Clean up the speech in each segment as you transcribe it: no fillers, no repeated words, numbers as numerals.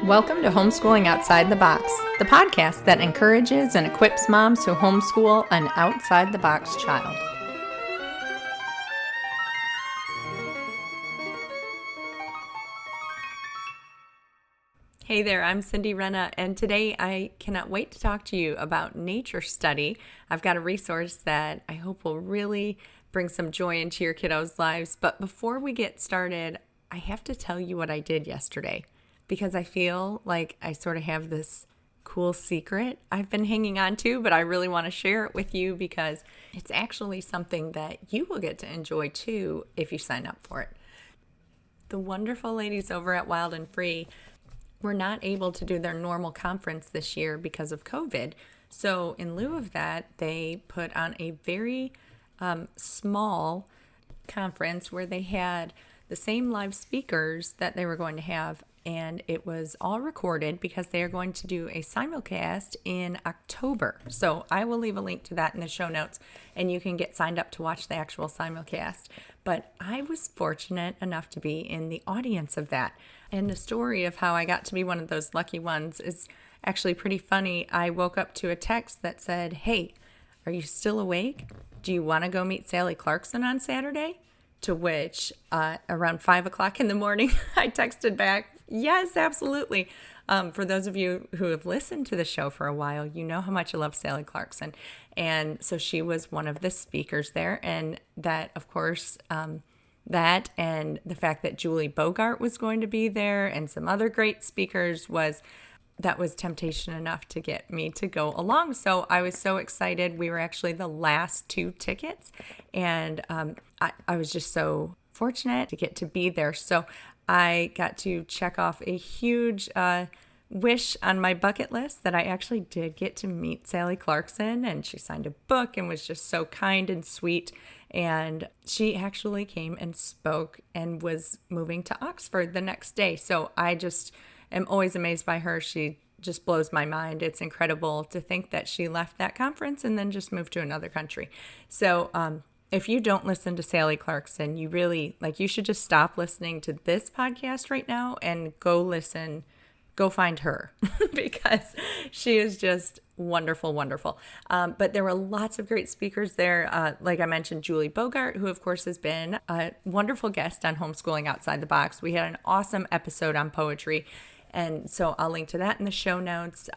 Welcome to Homeschooling Outside the Box, the podcast that encourages and equips moms who homeschool an outside-the-box child. Hey there, I'm Cindy Renna, and today I cannot wait to talk to you about nature study. I've got a resource that I hope will really bring some joy into your kiddos' lives. But before we get started, I have to tell you what I did yesterday, because I feel like I sort of have this cool secret I've been hanging on to, but I really want to share it with you because it's actually something that you will get to enjoy too if you sign up for it. The wonderful ladies over at Wild and Free were not able to do their normal conference this year because of COVID. So in lieu of that, they put on a very small conference where they had the same live speakers that they were going to have, and it was all recorded because they are going to do a simulcast in October. So I will leave a link to that in the show notes, and you can get signed up to watch the actual simulcast. But I was fortunate enough to be in the audience of that. And the story of how I got to be one of those lucky ones is actually pretty funny. I woke up to a text that said, "Hey, are you still awake? Do you want to go meet Sally Clarkson on Saturday?" To which, around 5 o'clock in the morning, I texted back, "Yes, absolutely." For those of you who have listened to the show for a while, you know how much I love Sally Clarkson. And so she was one of the speakers there. And that, of course, that and the fact that Julie Bogart was going to be there and some other great speakers was temptation enough to get me to go along. So I was so excited. We were actually the last two tickets, and I was just so fortunate to get to be there. So I got to check off a huge wish on my bucket list that I actually did get to meet Sally Clarkson, and she signed a book and was just so kind and sweet. And she actually came and spoke and was moving to Oxford the next day. So I just am always amazed by her. She just blows my mind. It's incredible to think that she left that conference and then just moved to another country. So if you don't listen to Sally Clarkson, you should just stop listening to this podcast right now and go find her because she is just wonderful, wonderful. But there were lots of great speakers there. Like I mentioned, Julie Bogart, who of course has been a wonderful guest on Homeschooling Outside the Box. We had an awesome episode on poetry. And so I'll link to that in the show notes.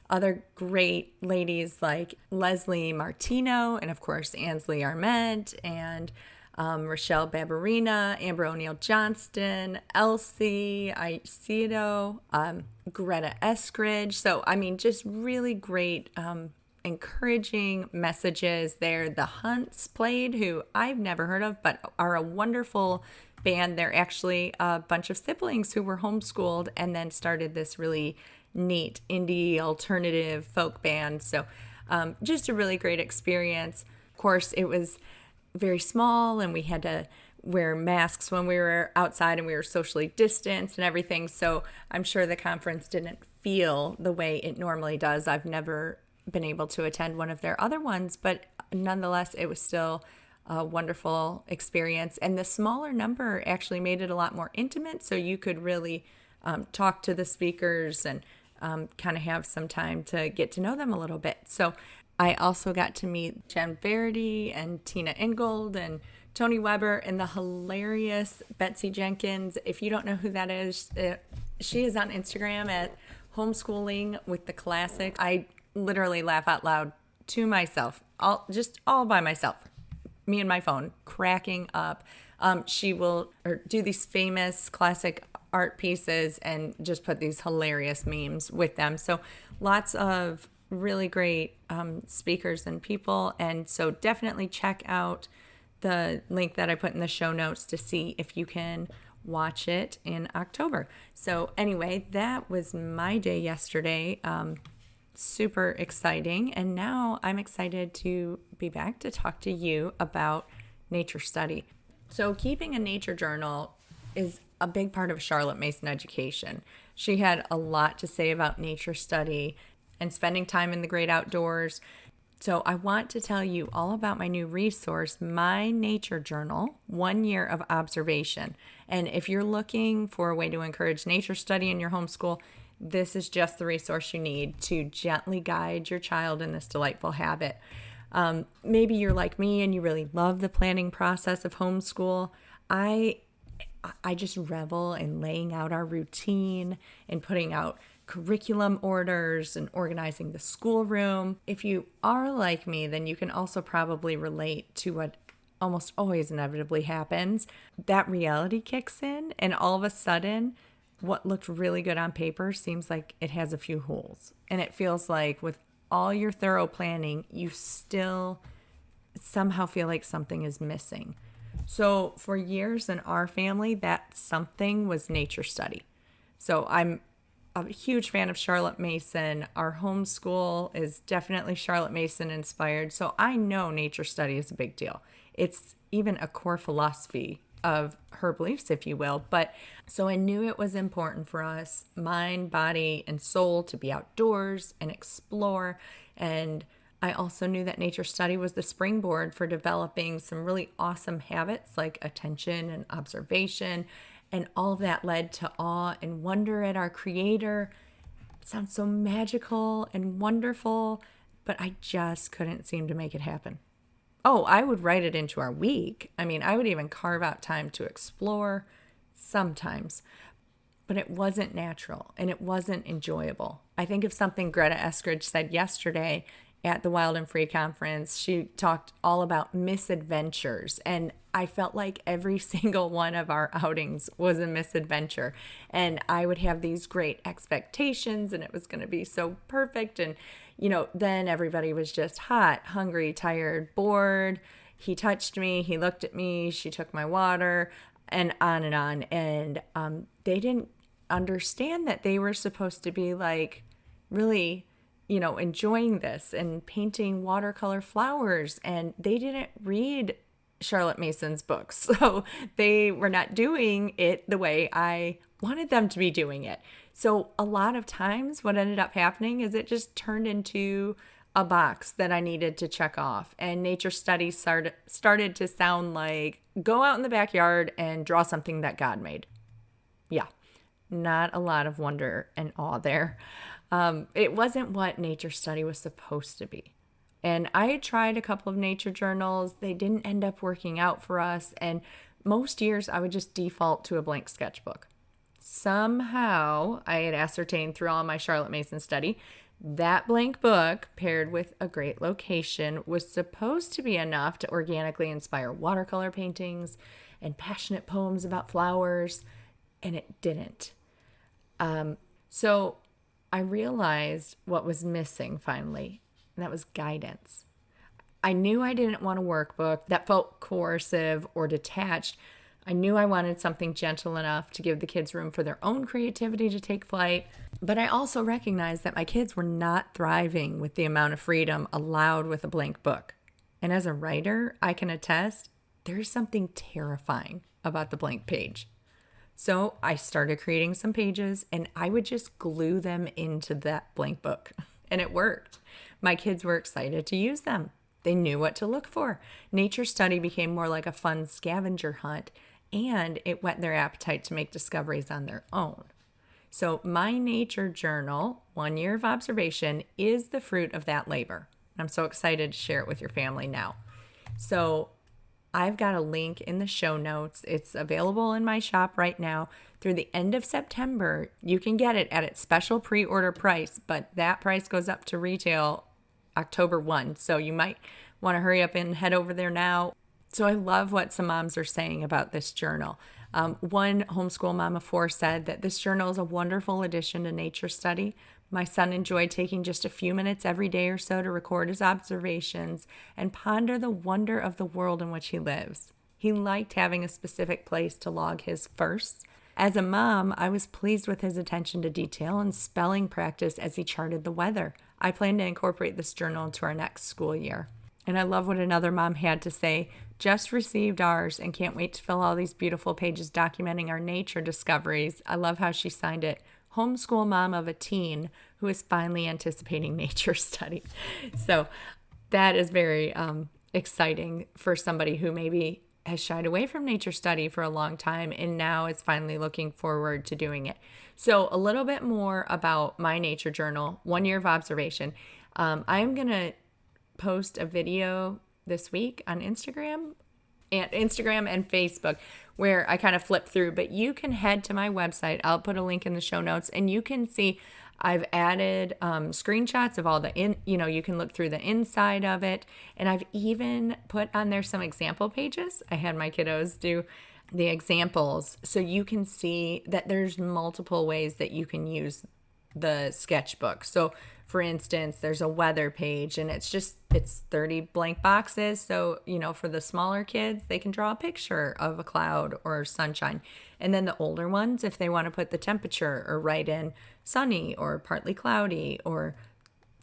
Other great ladies like Leslie Martino and, of course, Ansley Arment and Rochelle Barberina, Amber O'Neill Johnston, Elsie Aicedo, Greta Eskridge. So, I mean, just really great encouraging messages there. The Hunts played, who I've never heard of, but are a wonderful band. They're actually a bunch of siblings who were homeschooled and then started this really neat indie alternative folk band. So just a really great experience. Of course, it was very small and we had to wear masks when we were outside and we were socially distanced and everything. So I'm sure the conference didn't feel the way it normally does. I've never been able to attend one of their other ones, but nonetheless, it was still a wonderful experience. And the smaller number actually made it a lot more intimate. So you could really talk to the speakers and kind of have some time to get to know them a little bit. So I also got to meet Jen Verity and Tina Ingold and Tony Weber and the hilarious Betsy Jenkins. If you don't know who that is, she is on Instagram at homeschooling with the classic. I literally laugh out loud to myself, all by myself, me and my phone, cracking up. She will do these famous classic art pieces and just put these hilarious memes with them. So lots of really great speakers and people. And so definitely check out the link that I put in the show notes to see if you can watch it in October. So anyway, that was my day yesterday. Super exciting. And now I'm excited to be back to talk to you about nature study. So keeping a nature journal is a big part of Charlotte Mason education. She had a lot to say about nature study and spending time in the great outdoors. So I want to tell you all about my new resource, My Nature Journal, 1 year of observation. And if you're looking for a way to encourage nature study in your homeschool, this is just the resource you need to gently guide your child in this delightful habit. Maybe you're like me and you really love the planning process of homeschool. I just revel in laying out our routine and putting out curriculum orders and organizing the schoolroom. If you are like me, then you can also probably relate to what almost always inevitably happens. That reality kicks in, and all of a sudden, what looked really good on paper seems like it has a few holes. And it feels like with all your thorough planning, you still somehow feel like something is missing. So for years in our family, that something was nature study. So I'm a huge fan of Charlotte Mason. Our homeschool is definitely Charlotte Mason inspired. So I know nature study is a big deal. It's even a core philosophy of her beliefs, if you will. But so I knew it was important for us, mind, body, and soul, to be outdoors and explore. And I also knew that nature study was the springboard for developing some really awesome habits like attention and observation. And all of that led to awe and wonder at our Creator. It sounds so magical and wonderful, but I just couldn't seem to make it happen. Oh, I would write it into our week. I mean, I would even carve out time to explore sometimes, but it wasn't natural and it wasn't enjoyable. I think of something Greta Eskridge said yesterday at the Wild and Free conference. She talked all about misadventures, and I felt like every single one of our outings was a misadventure. And I would have these great expectations and it was going to be so perfect. And, then everybody was just hot, hungry, tired, bored. He touched me, he looked at me, she took my water, and on and on. And they didn't understand that they were supposed to be like really enjoying this and painting watercolor flowers. And they didn't read Charlotte Mason's books. So they were not doing it the way I wanted them to be doing it. So a lot of times what ended up happening is it just turned into a box that I needed to check off. And nature study started to sound like go out in the backyard and draw something that God made. Yeah, not a lot of wonder and awe there. It wasn't what nature study was supposed to be. And I had tried a couple of nature journals. They didn't end up working out for us. And most years I would just default to a blank sketchbook. Somehow I had ascertained through all my Charlotte Mason study that blank book paired with a great location was supposed to be enough to organically inspire watercolor paintings and passionate poems about flowers. And it didn't. So I realized what was missing finally, and that was guidance. I knew I didn't want a workbook that felt coercive or detached. I knew I wanted something gentle enough to give the kids room for their own creativity to take flight. But I also recognized that my kids were not thriving with the amount of freedom allowed with a blank book. And as a writer, I can attest, there's something terrifying about the blank page. So I started creating some pages and I would just glue them into that blank book. And it worked. My kids were excited to use them. They knew what to look for. Nature study became more like a fun scavenger hunt, and it whet their appetite to make discoveries on their own. So My Nature Journal, 1 year of observation, is the fruit of that labor. I'm so excited to share it with your family now. So I've got a link in the show notes. It's available in my shop right now. Through the end of September, you can get it at its special pre-order price, but that price goes up to retail October 1. So you might want to hurry up and head over there now. So I love what some moms are saying about this journal. One homeschool mom of 4 said that this journal is a wonderful addition to nature study. My son enjoyed taking just a few minutes every day or so to record his observations and ponder the wonder of the world in which he lives. He liked having a specific place to log his firsts. As a mom, I was pleased with his attention to detail and spelling practice as he charted the weather. I plan to incorporate this journal into our next school year. And I love what another mom had to say. Just received ours and can't wait to fill all these beautiful pages documenting our nature discoveries. I love how she signed it. Homeschool mom of a teen who is finally anticipating nature study. So that is very exciting for somebody who maybe has shied away from nature study for a long time and now is finally looking forward to doing it. So a little bit more about my nature journal, 1 year of observation. I'm going to post a video this week on Instagram and Facebook where I kind of flip through, but you can head to my website. I'll put a link in the show notes and you can see I've added screenshots of all you can look through the inside of it. And I've even put on there some example pages. I had my kiddos do the examples so you can see that there's multiple ways that you can use the sketchbook. So for instance, there's a weather page and it's 30 blank boxes. So, for the smaller kids, they can draw a picture of a cloud or sunshine. And then the older ones, if they want to put the temperature or write in sunny or partly cloudy or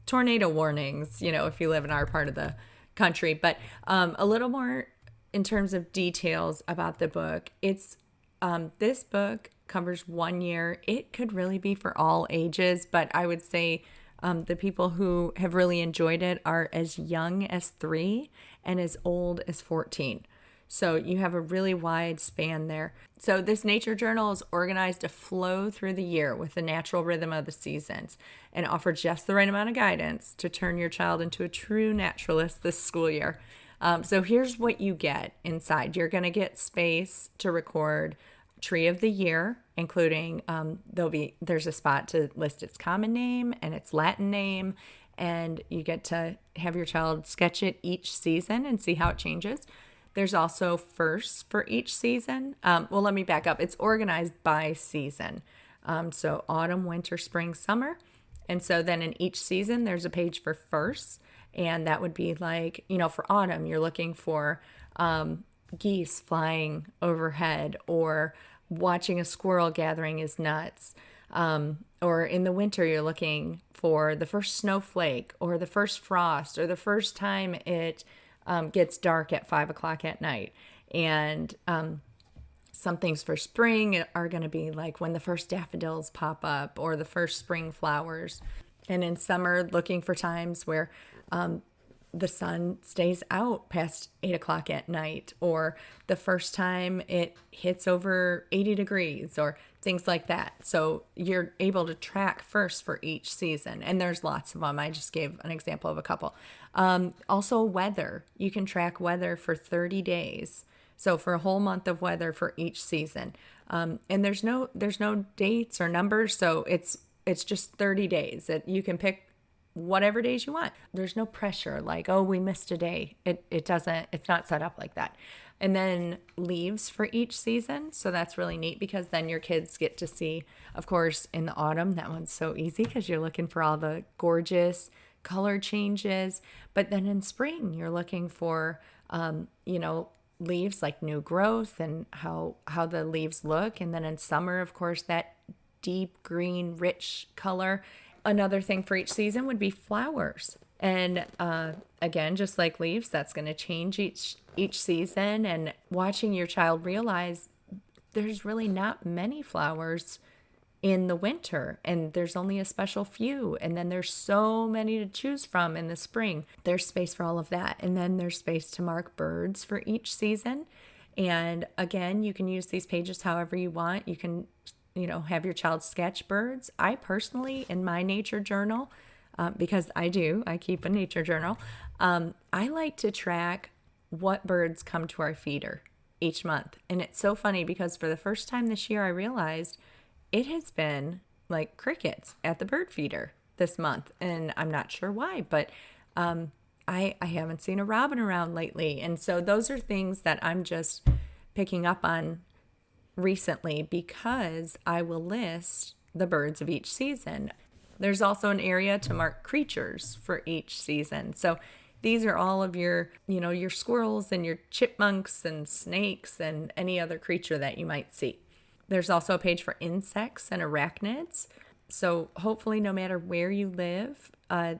tornado warnings, if you live in our part of the country. But a little more in terms of details about the book. This book covers 1 year. It could really be for all ages, but I would say the people who have really enjoyed it are as young as 3 and as old as 14. So you have a really wide span there. So this nature journal is organized to flow through the year with the natural rhythm of the seasons and offer just the right amount of guidance to turn your child into a true naturalist this school year. So here's what you get inside. You're going to get space to record tree of the year, including there's a spot to list its common name and its Latin name, and you get to have your child sketch it each season and see how it changes. There's also firsts for each season. Well, let me back up. It's organized by season. So autumn, winter, spring, summer. And so then in each season, there's a page for firsts. And that would be like, for autumn, you're looking for geese flying overhead or watching a squirrel gathering his nuts. Or in the winter, you're looking for the first snowflake or the first frost or the first time it gets dark at 5 o'clock at night. And some things for spring are going to be like when the first daffodils pop up or the first spring flowers. And in summer, looking for times where the sun stays out past 8 o'clock at night, or the first time it hits over 80 degrees, or things like that. So you're able to track first for each season. And there's lots of them. I just gave an example of a couple. Also weather. You can track weather for 30 days. So for a whole month of weather for each season. And there's no dates or numbers. So it's just 30 days. You can pick whatever days you want. There's no pressure like, oh, we missed a day. It's not set up like that. And then leaves for each season. So that's really neat because then your kids get to see, of course, in the autumn, that one's so easy because you're looking for all the gorgeous color changes. But then in spring, you're looking for, leaves like new growth and how the leaves look. And then in summer, of course, that deep green, rich color. Another thing for each season would be flowers. And again, just like leaves, that's going to change each season. And watching your child realize there's really not many flowers in the winter, and there's only a special few. And then there's so many to choose from in the spring. There's space for all of that. And then there's space to mark birds for each season. And again, you can use these pages however you want. You can have your child sketch birds. I personally, in my nature journal, because I keep a nature journal, I like to track what birds come to our feeder each month. And it's so funny because for the first time this year, I realized it has been like crickets at the bird feeder this month. And I'm not sure why, but I haven't seen a robin around lately. And so those are things that I'm just picking up on recently because I will list the birds of each season. There's also an area to mark creatures for each season. So these are all of your squirrels and your chipmunks and snakes and any other creature that you might see. There's also a page for insects and arachnids. So hopefully no matter where you live,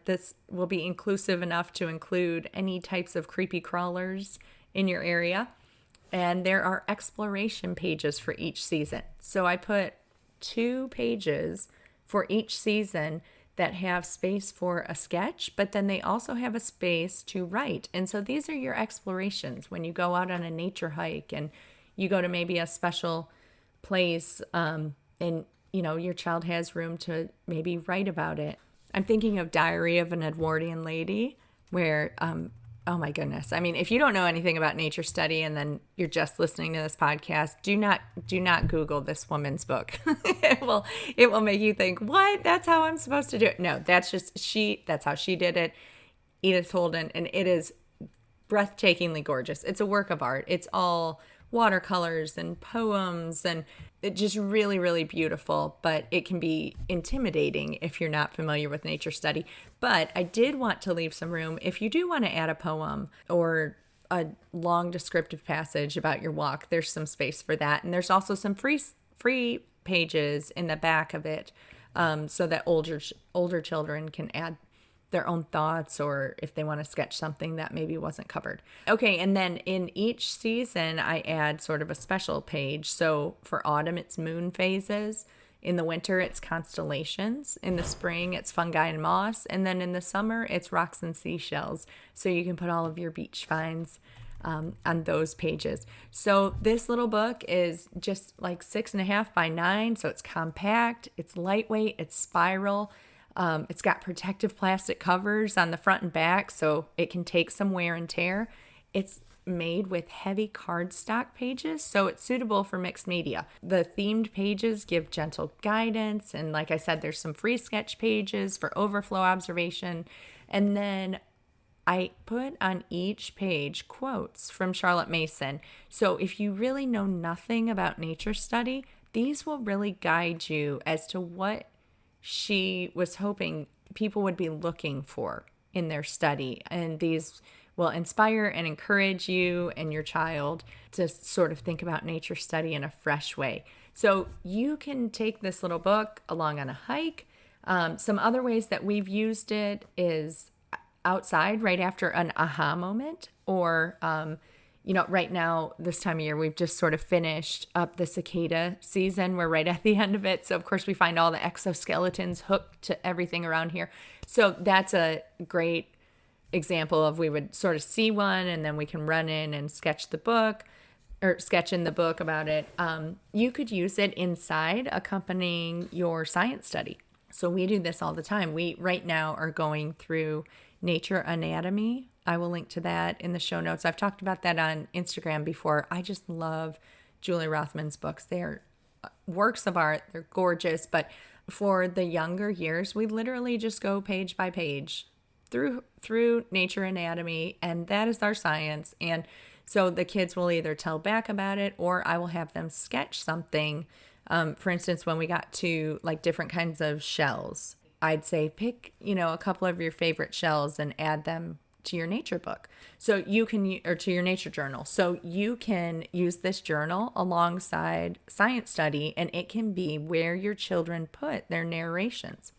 this will be inclusive enough to include any types of creepy crawlers in your area. And there are exploration pages for each season. So I put 2 pages for each season that have space for a sketch, but then they also have a space to write. And so these are your explorations when you go out on a nature hike and you go to maybe a special place, and your child has room to maybe write about it. I'm thinking of Diary of an Edwardian Lady, where oh my goodness, I mean, if you don't know anything about nature study and then you're just listening to this podcast, do not Google this woman's book. it will make you think, what? That's how I'm supposed to do it. No, that's how she did it. Edith Holden, and it is breathtakingly gorgeous. It's a work of art. It's all watercolors and poems, and it's just really, really beautiful, but it can be intimidating if you're not familiar with nature study. But I did want to leave some room if you do want to add a poem or a long descriptive passage about your walk. There's some space for that, and there's also some free pages in the back of it, so that older children can add their own thoughts, or if they want to sketch something that maybe wasn't covered. Okay, and then in each season, I add sort of a special page. So for autumn, it's moon phases. In the winter, it's constellations. In the spring, it's fungi and moss. And then in the summer, it's rocks and seashells. So you can put all of your beach finds on those pages. So this little book is just like 6.5 by 9. So it's compact, it's lightweight, it's spiral. It's got protective plastic covers on the front and back, so it can take some wear and tear. It's made with heavy cardstock pages, so it's suitable for mixed media. The themed pages give gentle guidance, and like I said, there's some free sketch pages for overflow observation. And then I put on each page quotes from Charlotte Mason. So if you really know nothing about nature study, these will really guide you as to what she was hoping people would be looking for in their study. And these will inspire and encourage you and your child to sort of think about nature study in a fresh way. So you can take this little book along on a hike. Some other ways that we've used it is outside right after an aha moment, or right now, this time of year, we've just sort of finished up the cicada season. We're right at the end of it. So, of course, we find all the exoskeletons hooked to everything around here. So that's a great example of we would sort of see one, and then we can run in and sketch in the book about it. You could use it inside accompanying your science study. So we do this all the time. We right now are going through Nature Anatomy. I will link to that in the show notes. I've talked about that on Instagram before. I just love Julie Rothman's books. They're works of art. They're gorgeous. But for the younger years, we literally just go page by page through Nature Anatomy, and that is our science. And so the kids will either tell back about it, or I will have them sketch something. For instance, when we got to like different kinds of shells, I'd say pick, a couple of your favorite shells and add them to your nature book. So you can, or to your nature journal. So you can use this journal alongside science study, and it can be where your children put their narrations.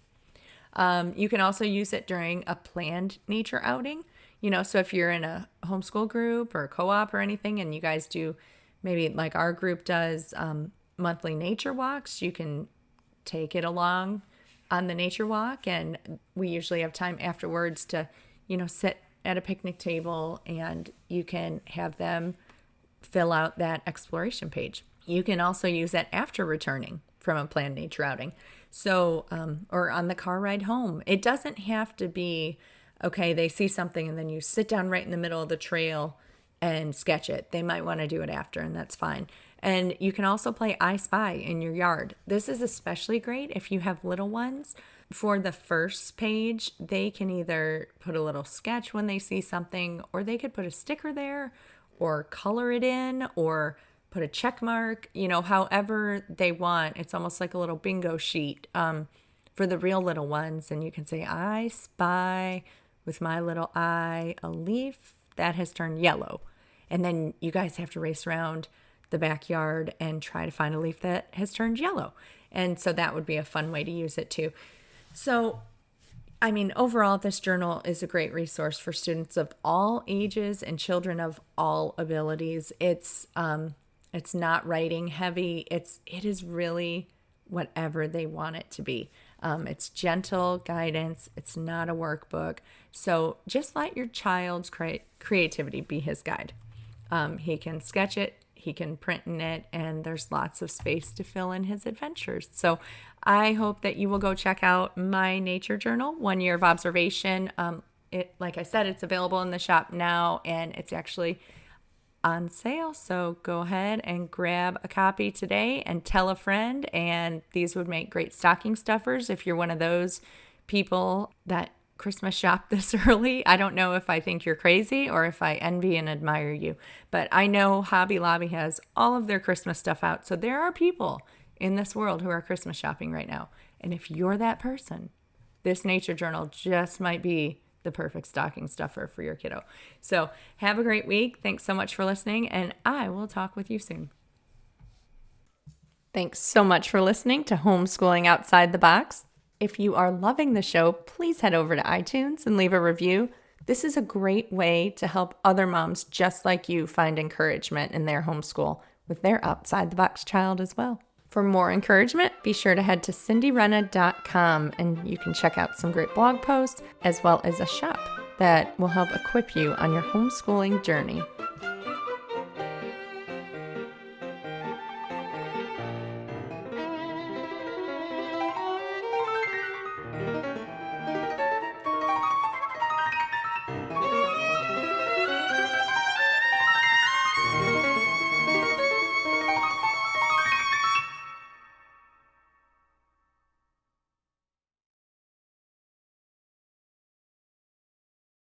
You can also use it during a planned nature outing. So if you're in a homeschool group or a co-op or anything, and you guys do, maybe like our group does, monthly nature walks, you can take it along on the nature walk. And we usually have time afterwards to, sit at a picnic table, and you can have them fill out that exploration page. You can also use that after returning from a planned nature outing. So, or on the car ride home. It doesn't have to be, okay, they see something and then you sit down right in the middle of the trail and sketch it. They might want to do it after, and that's fine. And you can also play I Spy in your yard. This is especially great if you have little ones. For the first page, they can either put a little sketch when they see something, or they could put a sticker there, or color it in, or put a check mark, however they want. It's almost like a little bingo sheet for the real little ones. And you can say, I spy with my little eye a leaf that has turned yellow. And then you guys have to race around the backyard and try to find a leaf that has turned yellow. And so that would be a fun way to use it too. So, overall, this journal is a great resource for students of all ages and children of all abilities. It's not writing heavy. It is really whatever they want it to be. It's gentle guidance. It's not a workbook. So just let your child's creativity be his guide. He can sketch it, he can print in it, and there's lots of space to fill in his adventures. So I hope that you will go check out my nature journal, 1 year of observation. Like I said, it's available in the shop now, and it's actually on sale. So go ahead and grab a copy today and tell a friend. And these would make great stocking stuffers if you're one of those people that Christmas shop this early. I don't know if I think you're crazy or if I envy and admire you, but I know Hobby Lobby has all of their Christmas stuff out. So there are people in this world who are Christmas shopping right now. And if you're that person, this nature journal just might be the perfect stocking stuffer for your kiddo. So have a great week. Thanks so much for listening, and I will talk with you soon. Thanks so much for listening to Homeschooling Outside the Box. If you are loving the show, please head over to iTunes and leave a review. This is a great way to help other moms just like you find encouragement in their homeschool with their outside-the-box child as well. For more encouragement, be sure to head to cindyrenna.com and you can check out some great blog posts as well as a shop that will help equip you on your homeschooling journey.